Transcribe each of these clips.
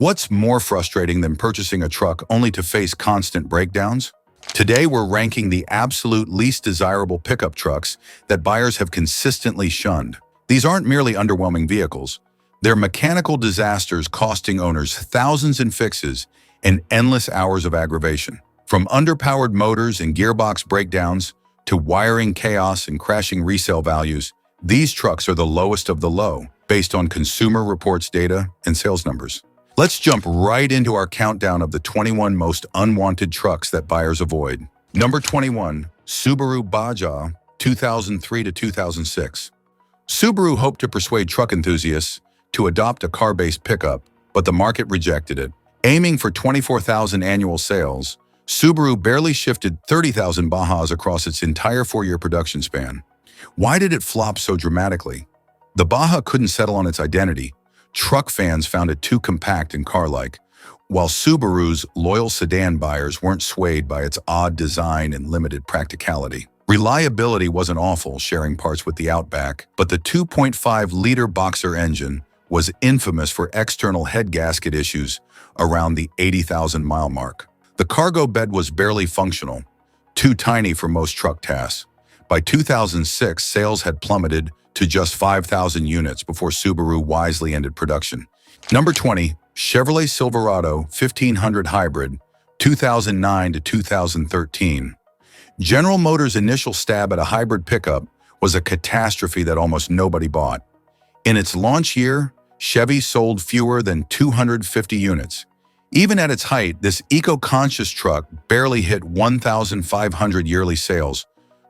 What's more frustrating than purchasing a truck only to face constant breakdowns? Today, we're ranking the absolute least desirable pickup trucks that buyers have consistently shunned. These aren't merely underwhelming vehicles. They're mechanical disasters costing owners thousands in fixes and endless hours of aggravation. From underpowered motors and gearbox breakdowns to wiring chaos and crashing resale values, these trucks are the lowest of the low, based on Consumer Reports data and sales numbers. Let's jump right into our countdown of the 21 most unwanted trucks that buyers avoid. Number 21, Subaru Baja, 2003 to 2006. Subaru hoped to persuade truck enthusiasts to adopt a car-based pickup, but the market rejected it. Aiming for 24,000 annual sales, Subaru barely shifted 30,000 Bajas across its entire 4-year production span. Why did it flop so dramatically? The Baja couldn't settle on its identity. Truck fans found it too compact and car-like, while Subaru's loyal sedan buyers weren't swayed by its odd design and limited practicality. Reliability wasn't awful, sharing parts with the Outback, but the 2.5-liter Boxer engine was infamous for external head gasket issues around the 80,000-mile mark. The cargo bed was barely functional, too tiny for most truck tasks. By 2006, sales had plummeted to just 5,000 units before Subaru wisely ended production. Number 20, Chevrolet Silverado 1500 Hybrid, 2009 to 2013. General Motors' initial stab at a hybrid pickup was a catastrophe that almost nobody bought. In its launch year, Chevy sold fewer than 250 units. Even at its height, this eco-conscious truck barely hit 1,500 yearly sales,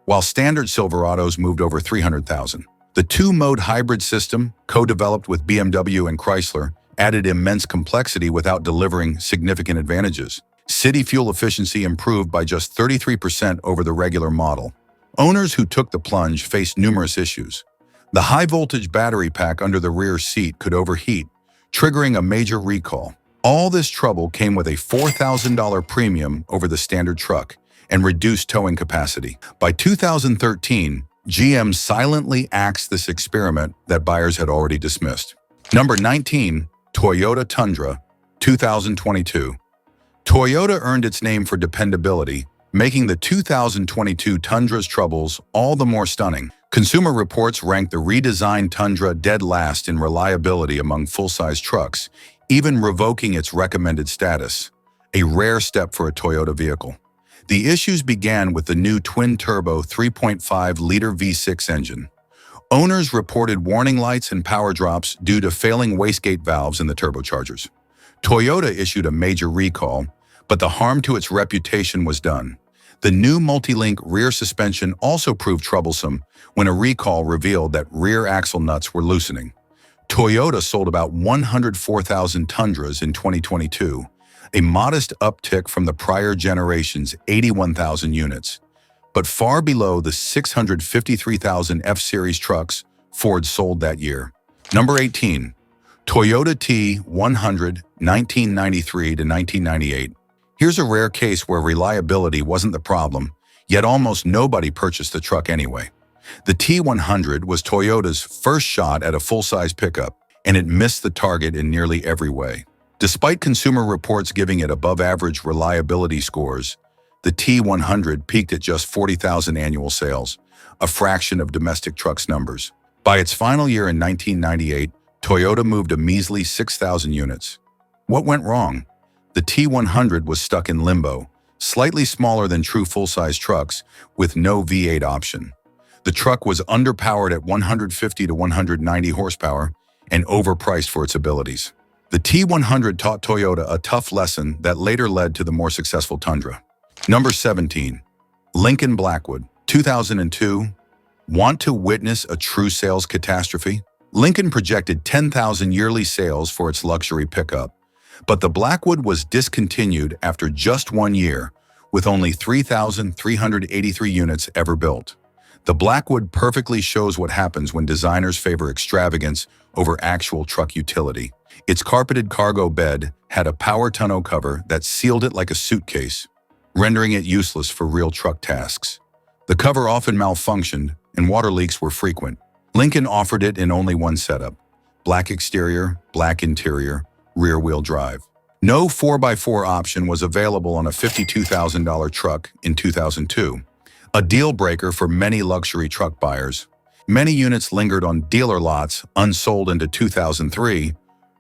while standard Silverados moved over 300,000. The two-mode hybrid system, co-developed with BMW and Chrysler, added immense complexity without delivering significant advantages. City fuel efficiency improved by just 33% over the regular model. Owners who took the plunge faced numerous issues. The high-voltage battery pack under the rear seat could overheat, triggering a major recall. All this trouble came with a $4,000 premium over the standard truck and reduced towing capacity. By 2013, GM silently axed this experiment that buyers had already dismissed. Number 19, Toyota Tundra, 2022. Toyota earned its name for dependability, making the 2022 Tundra's troubles all the more stunning. Consumer Reports ranked the redesigned Tundra dead last in reliability among full-size trucks, even revoking its recommended status, a rare step for a Toyota vehicle. The issues began with the new twin-turbo 3.5-liter V6 engine. Owners reported warning lights and power drops due to failing wastegate valves in the turbochargers. Toyota issued a major recall, but the harm to its reputation was done. The new multi-link rear suspension also proved troublesome when a recall revealed that rear axle nuts were loosening. Toyota sold about 104,000 Tundras in 2022, a modest uptick from the prior generation's 81,000 units, but far below the 653,000 F-Series trucks Ford sold that year. Number 18, Toyota T100, 1993 to 1998. Here's a rare case where reliability wasn't the problem, yet almost nobody purchased the truck anyway. The T100 was Toyota's first shot at a full-size pickup, and it missed the target in nearly every way. Despite Consumer Reports giving it above-average reliability scores, the T100 peaked at just 40,000 annual sales, a fraction of domestic trucks numbers. By its final year in 1998, Toyota moved a measly 6,000 units. What went wrong? The T100 was stuck in limbo, slightly smaller than true full-size trucks, with no V8 option. The truck was underpowered at 150 to 190 horsepower and overpriced for its abilities. The T100 taught Toyota a tough lesson that later led to the more successful Tundra. Number 17, Lincoln Blackwood, 2002. Want to witness a true sales catastrophe? Lincoln projected 10,000 yearly sales for its luxury pickup, but the Blackwood was discontinued after just 1 year, with only 3,383 units ever built. The Blackwood perfectly shows what happens when designers favor extravagance over actual truck utility. Its carpeted cargo bed had a power tonneau cover that sealed it like a suitcase, rendering it useless for real truck tasks. The cover often malfunctioned, and water leaks were frequent. Lincoln offered it in only one setup: black exterior, black interior, rear-wheel drive. No 4x4 option was available on a $52,000 truck in 2002, a deal-breaker for many luxury truck buyers. Many units lingered on dealer lots unsold into 2003,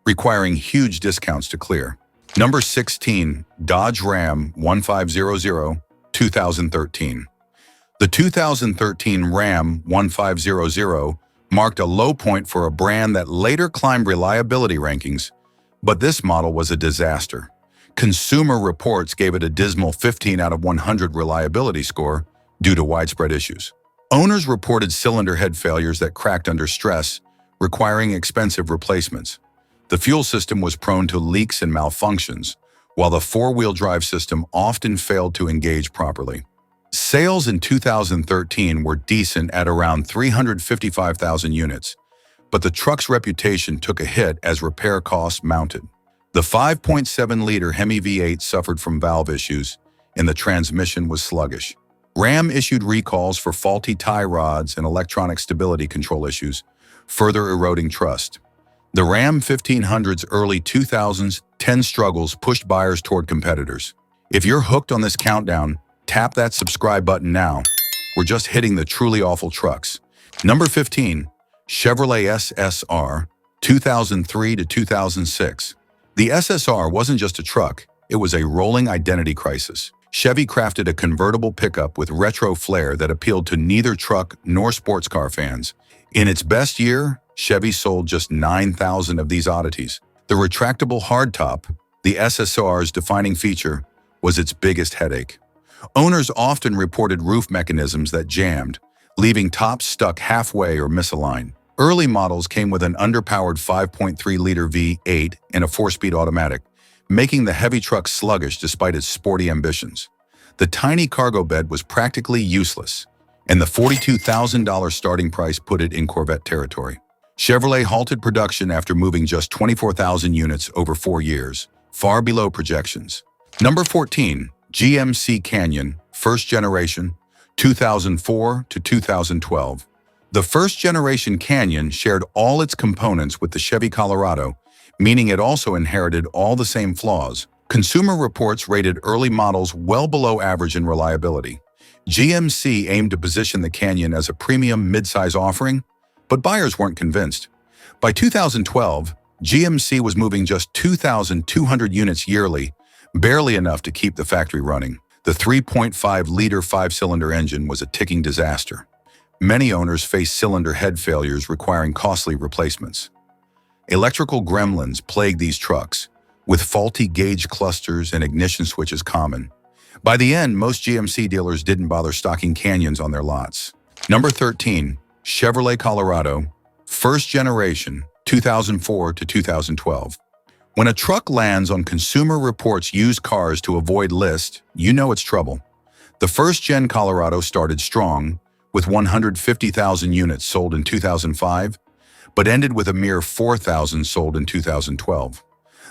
requiring huge discounts to clear. Number 16, Dodge Ram 1500, 2013. The 2013 Ram 1500 marked a low point for a brand that later climbed reliability rankings, but this model was a disaster. Consumer Reports gave it a dismal 15 out of 100 reliability score due to widespread issues. Owners reported cylinder head failures that cracked under stress, requiring expensive replacements. The fuel system was prone to leaks and malfunctions, while the four-wheel drive system often failed to engage properly. Sales in 2013 were decent at around 355,000 units, but the truck's reputation took a hit as repair costs mounted. The 5.7-liter Hemi V8 suffered from valve issues, and the transmission was sluggish. Ram issued recalls for faulty tie rods and electronic stability control issues, further eroding trust. The Ram 1500's early 2000s 10 struggles pushed buyers toward competitors. If you're hooked on this countdown, tap that subscribe button now. We're just hitting the truly awful trucks. Number 15, Chevrolet SSR, 2003 to 2006. The SSR wasn't just a truck, it was a rolling identity crisis. Chevy crafted a convertible pickup with retro flair that appealed to neither truck nor sports car fans. In its best year, Chevy sold just 9,000 of these oddities. The retractable hardtop, the SSR's defining feature, was its biggest headache. Owners often reported roof mechanisms that jammed, leaving tops stuck halfway or misaligned. Early models came with an underpowered 5.3-liter V8 and a 4-speed automatic, making the heavy truck sluggish despite its sporty ambitions. The tiny cargo bed was practically useless, and the $42,000 starting price put it in Corvette territory. Chevrolet halted production after moving just 24,000 units over 4 years, far below projections. Number 14, GMC Canyon, first generation, 2004 to 2012. The first-generation Canyon shared all its components with the Chevy Colorado, meaning it also inherited all the same flaws. Consumer Reports rated early models well below average in reliability. GMC aimed to position the Canyon as a premium midsize offering, but buyers weren't convinced. By 2012, GMC was moving just 2,200 units yearly, barely enough to keep the factory running. The 3.5-liter 5-cylinder engine was a ticking disaster. Many owners faced cylinder head failures requiring costly replacements. Electrical gremlins plagued these trucks, with faulty gauge clusters and ignition switches common. By the end, most GMC dealers didn't bother stocking Canyons on their lots. Number 13, Chevrolet Colorado, first generation, 2004 to 2012. When a truck lands on Consumer Reports used cars to avoid list, you know it's trouble. The first-gen Colorado started strong, with 150,000 units sold in 2005, but ended with a mere 4,000 sold in 2012.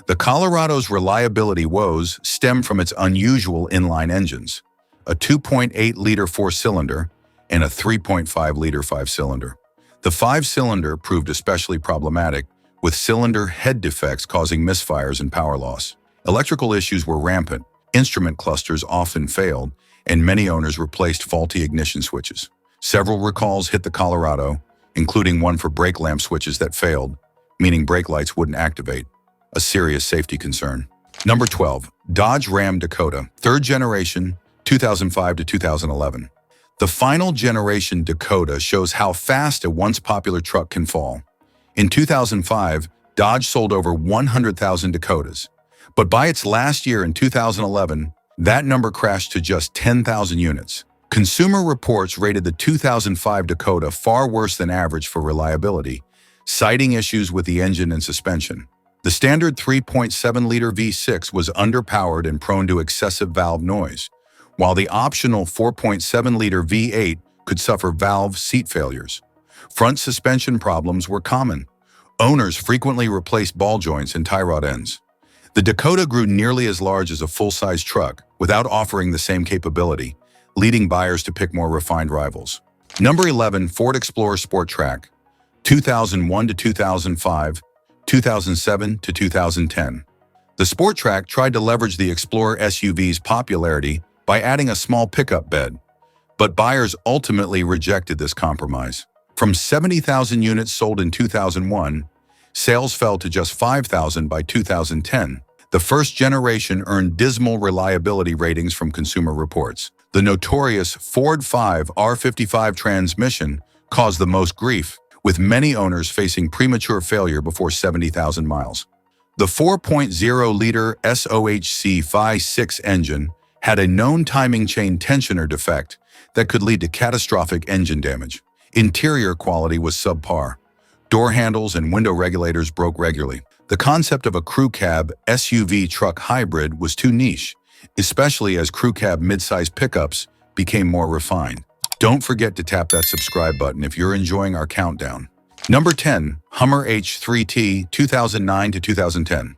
The Colorado's reliability woes stem from its unusual inline engines, a 2.8-liter 4-cylinder and a 3.5-liter 5-cylinder. The 5-cylinder proved especially problematic, with cylinder head defects causing misfires and power loss. Electrical issues were rampant, instrument clusters often failed, and many owners replaced faulty ignition switches. Several recalls hit the Colorado, including one for brake lamp switches that failed, meaning brake lights wouldn't activate, a serious safety concern. Number 12, Dodge Ram Dakota, third generation, 2005 to 2011. The final generation Dakota shows how fast a once popular truck can fall. In 2005, Dodge sold over 100,000 Dakotas, but by its last year in 2011, that number crashed to just 10,000 units. Consumer Reports rated the 2005 Dakota far worse than average for reliability, citing issues with the engine and suspension. The standard 3.7-liter V6 was underpowered and prone to excessive valve noise, while the optional 4.7-liter V8 could suffer valve seat failures. Front suspension problems were common. Owners frequently replaced ball joints and tie rod ends. The Dakota grew nearly as large as a full-size truck without offering the same capability, leading buyers to pick more refined rivals. Number 11, Ford Explorer Sport Trac, 2001 to 2005, 2007 to 2010. The Sport Trac tried to leverage the Explorer SUV's popularity by adding a small pickup bed, but buyers ultimately rejected this compromise. From 70,000 units sold in 2001, sales fell to just 5,000 by 2010. The first generation earned dismal reliability ratings from Consumer Reports. The notorious Ford 5R55 transmission caused the most grief, with many owners facing premature failure before 70,000 miles. The 4.0-liter SOHC Phi-6 engine had a known timing chain tensioner defect that could lead to catastrophic engine damage. Interior quality was subpar. Door handles and window regulators broke regularly. The concept of a crew cab SUV truck hybrid was too niche, especially as crew cab midsize pickups became more refined. Don't forget to tap that subscribe button if you're enjoying our countdown. Number 10. Hummer H3T 2009 to 2010.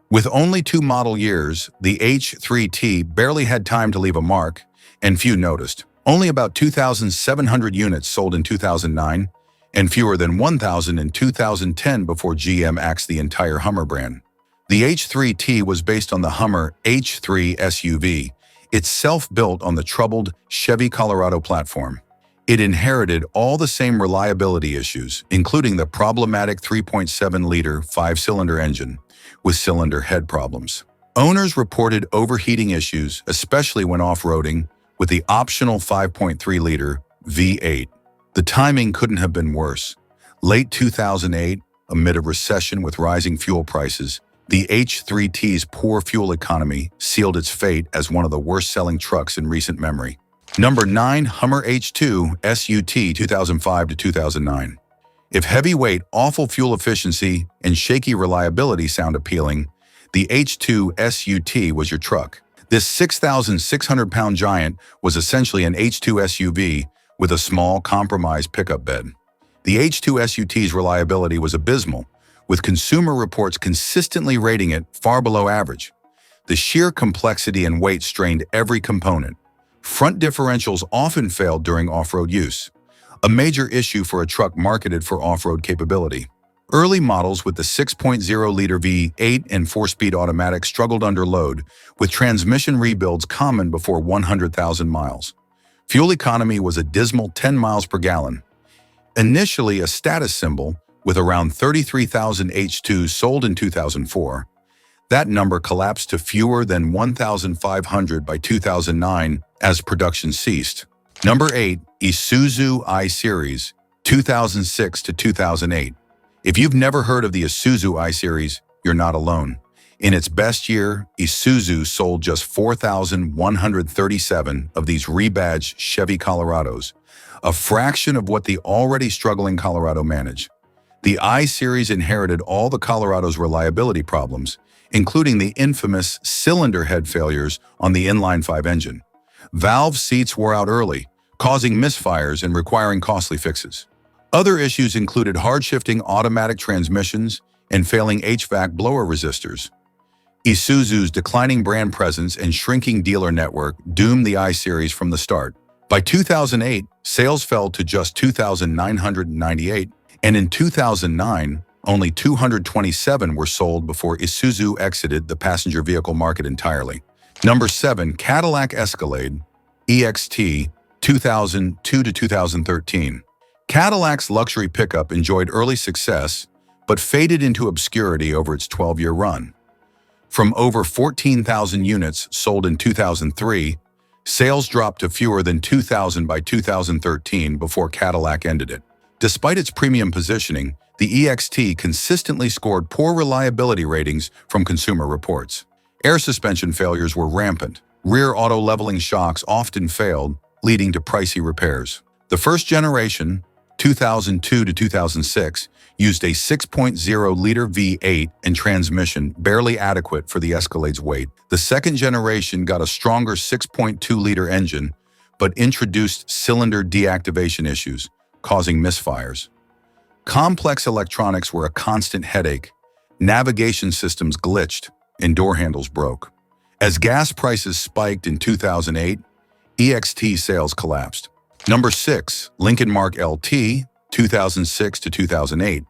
With only 2 model years, the H3T barely had time to leave a mark, and few noticed. Only about 2,700 units sold in 2009, and fewer than 1,000 in 2010 before GM axed the entire Hummer brand. The H3T was based on the Hummer H3 SUV, itself built on the troubled Chevy Colorado platform. It inherited all the same reliability issues, including the problematic 3.7-liter 5-cylinder engine with cylinder head problems. Owners reported overheating issues, especially when off-roading, with the optional 5.3-liter V8. The timing couldn't have been worse. Late 2008, amid a recession with rising fuel prices, the H3T's poor fuel economy sealed its fate as one of the worst-selling trucks in recent memory. Number 9. Hummer H2 SUT 2005 to 2009. If heavyweight, awful fuel efficiency, and shaky reliability sound appealing, the H2 SUT was your truck. This 6,600-pound giant was essentially an H2 SUV with a small, compromised pickup bed. The H2 SUT's reliability was abysmal, with Consumer Reports consistently rating it far below average. The sheer complexity and weight strained every component. Front differentials often failed during off-road use, a major issue for a truck marketed for off-road capability. Early models with the 6.0-liter V8 and 4-speed automatic struggled under load, with transmission rebuilds common before 100,000 miles. Fuel economy was a dismal 10 miles per gallon. Initially a status symbol, with around 33,000 H2s sold in 2004, that number collapsed to fewer than 1,500 by 2009 as production ceased. Number 8. Isuzu I-Series 2006 to 2008. If you've never heard of the Isuzu I-Series, you're not alone. In its best year, Isuzu sold just 4,137 of these rebadged Chevy Colorados, a fraction of what the already struggling Colorado managed. The I-Series inherited all the Colorado's reliability problems, including the infamous cylinder head failures on the inline-5 engine. Valve seats wore out early, causing misfires and requiring costly fixes. Other issues included hard-shifting automatic transmissions and failing HVAC blower resistors. Isuzu's declining brand presence and shrinking dealer network doomed the I-Series from the start. By 2008, sales fell to just 2,998, and in 2009, only 227 were sold before Isuzu exited the passenger vehicle market entirely. Number 7. Cadillac Escalade EXT 2002 to 2013. Cadillac's luxury pickup enjoyed early success, but faded into obscurity over its 12-year run. From over 14,000 units sold in 2003, sales dropped to fewer than 2,000 by 2013 before Cadillac ended it. Despite its premium positioning, the EXT consistently scored poor reliability ratings from Consumer Reports. Air suspension failures were rampant. Rear auto-leveling shocks often failed, leading to pricey repairs. The first generation, 2002 to 2006, used a 6.0-liter V8 and transmission barely adequate for the Escalade's weight. The second generation got a stronger 6.2-liter engine, but introduced cylinder deactivation issues, causing misfires. Complex electronics were a constant headache. Navigation systems glitched, and door handles broke. As gas prices spiked in 2008, EXT sales collapsed. Number 6. Lincoln Mark LT 2006 to 2008.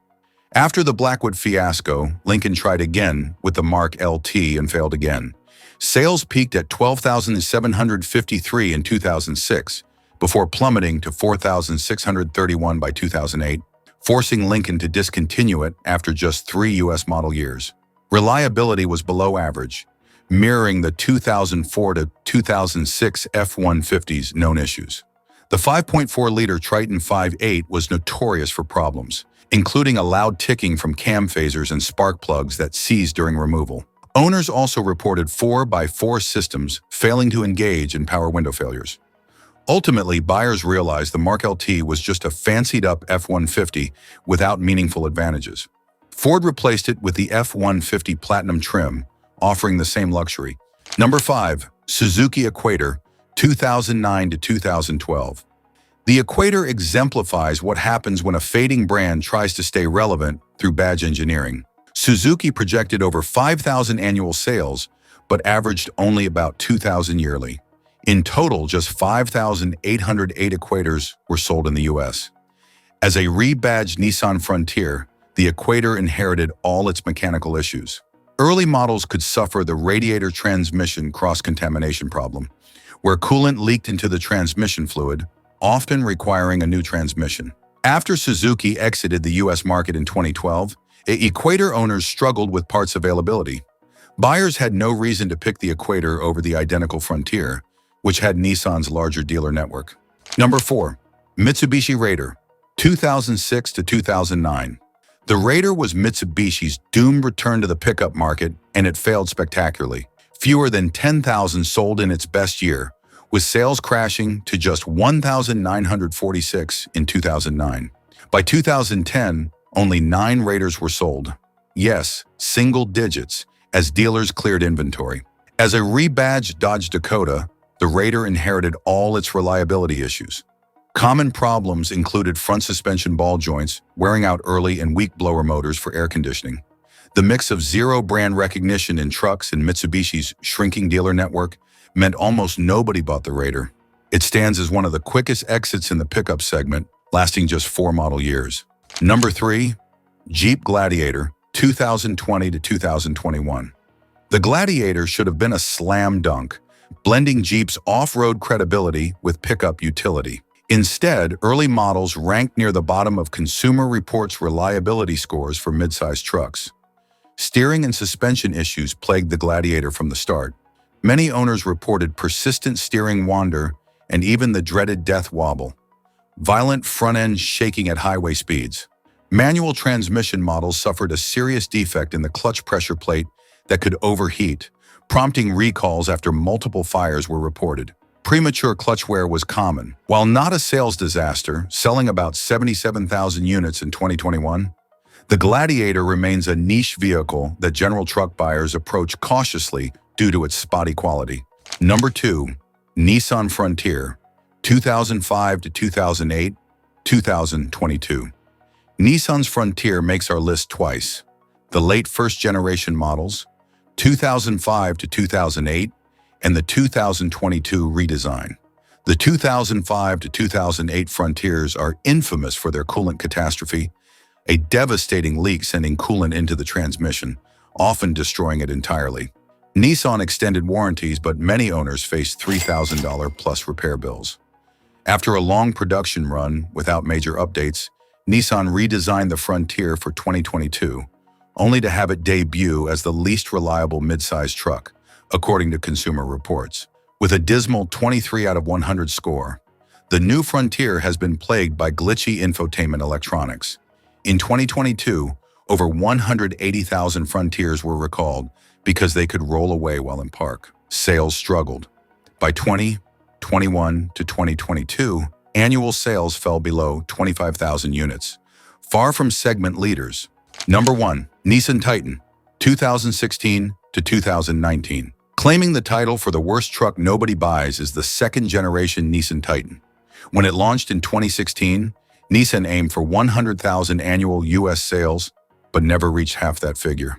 After the Blackwood fiasco, Lincoln tried again with the Mark LT and failed again. Sales peaked at 12,753 in 2006, before plummeting to 4,631 by 2008, forcing Lincoln to discontinue it after just 3 U.S. model years. Reliability was below average, mirroring the 2004 to 2006 F-150's known issues. The 5.4-liter Triton 5.8 was notorious for problems, including a loud ticking from cam phasers and spark plugs that seized during removal. Owners also reported 4x4 systems failing to engage in power window failures. Ultimately, buyers realized the Mark LT was just a fancied-up F-150 without meaningful advantages. Ford replaced it with the F-150 Platinum trim, offering the same luxury. Number 5. Suzuki Equator, 2009 to 2012. The Equator exemplifies what happens when a fading brand tries to stay relevant through badge engineering. Suzuki projected over 5,000 annual sales, but averaged only about 2,000 yearly. In total, just 5,808 Equators were sold in the U.S. As a rebadged Nissan Frontier, the Equator inherited all its mechanical issues. Early models could suffer the radiator transmission cross-contamination problem, where coolant leaked into the transmission fluid, often requiring a new transmission. After Suzuki exited the U.S. market in 2012, Equator owners struggled with parts availability. Buyers had no reason to pick the Equator over the identical Frontier, which had Nissan's larger dealer network. Number 4. Mitsubishi Raider, 2006 to 2009. The Raider was Mitsubishi's doomed return to the pickup market, and it failed spectacularly. Fewer than 10,000 sold in its best year, with sales crashing to just 1,946 in 2009. By 2010, only 9 Raiders were sold. Yes, single digits, as dealers cleared inventory. As a rebadged Dodge Dakota, the Raider inherited all its reliability issues. Common problems included front suspension ball joints, wearing out early, and weak blower motors for air conditioning. The mix of zero brand recognition in trucks and Mitsubishi's shrinking dealer network meant almost nobody bought the Raider. It stands as one of the quickest exits in the pickup segment, lasting just 4 model years. Number 3. Jeep Gladiator, 2020 to 2021. The Gladiator should have been a slam dunk, blending Jeep's off-road credibility with pickup utility. Instead, early models ranked near the bottom of Consumer Reports' reliability scores for midsize trucks. Steering and suspension issues plagued the Gladiator from the start. Many owners reported persistent steering wander and even the dreaded death wobble, violent front-end shaking at highway speeds. Manual transmission models suffered a serious defect in the clutch pressure plate that could overheat, prompting recalls after multiple fires were reported. Premature clutch wear was common. While not a sales disaster, selling about 77,000 units in 2021, the Gladiator remains a niche vehicle that general truck buyers approach cautiously due to its spotty quality. Number 2. Nissan Frontier, 2005 to 2008, 2022. Nissan's Frontier makes our list twice. The late first-generation models, 2005 to 2008, and the 2022 redesign. The 2005 to 2008 Frontiers are infamous for their coolant catastrophe, a devastating leak sending coolant into the transmission, often destroying it entirely. Nissan extended warranties, but many owners faced $3,000 plus repair bills. After a long production run without major updates, Nissan redesigned the Frontier for 2022, only to have it debut as the least reliable midsize truck, according to Consumer Reports. With a dismal 23 out of 100 score, the new Frontier has been plagued by glitchy infotainment electronics. In 2022, over 180,000 Frontiers were recalled because they could roll away while in park. Sales struggled. By 2021 to 2022, annual sales fell below 25,000 units, far from segment leaders. Number 1. Nissan Titan, 2016 to 2019. Claiming the title for the worst truck nobody buys is the second-generation Nissan Titan. When it launched in 2016, Nissan aimed for 100,000 annual U.S. sales, but never reached half that figure.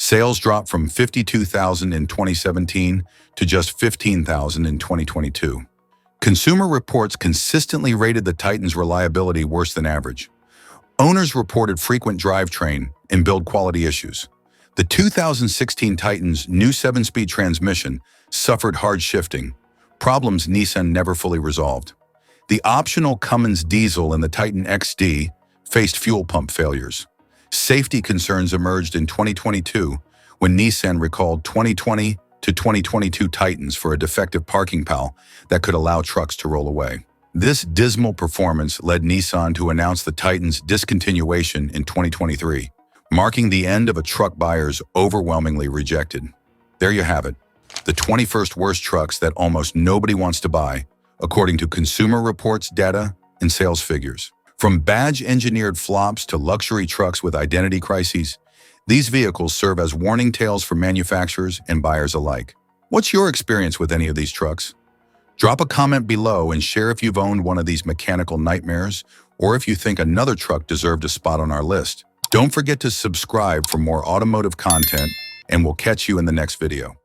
Sales dropped from 52,000 in 2017 to just 15,000 in 2022. Consumer Reports consistently rated the Titan's reliability worse than average. Owners reported frequent drivetrain and build quality issues. The 2016 Titan's new 7-speed transmission suffered hard shifting, problems Nissan never fully resolved. The optional Cummins diesel in the Titan XD faced fuel pump failures. Safety concerns emerged in 2022 when Nissan recalled 2020 to 2022 Titans for a defective parking PAL that could allow trucks to roll away. This dismal performance led Nissan to announce the Titan's discontinuation in 2023, marking the end of a truck buyers overwhelmingly rejected. There you have it, the 21st worst trucks that almost nobody wants to buy, according to Consumer Reports data and sales figures. From badge-engineered flops to luxury trucks with identity crises, these vehicles serve as warning tales for manufacturers and buyers alike. What's your experience with any of these trucks? Drop a comment below and share if you've owned one of these mechanical nightmares or if you think another truck deserved a spot on our list. Don't forget to subscribe for more automotive content, and we'll catch you in the next video.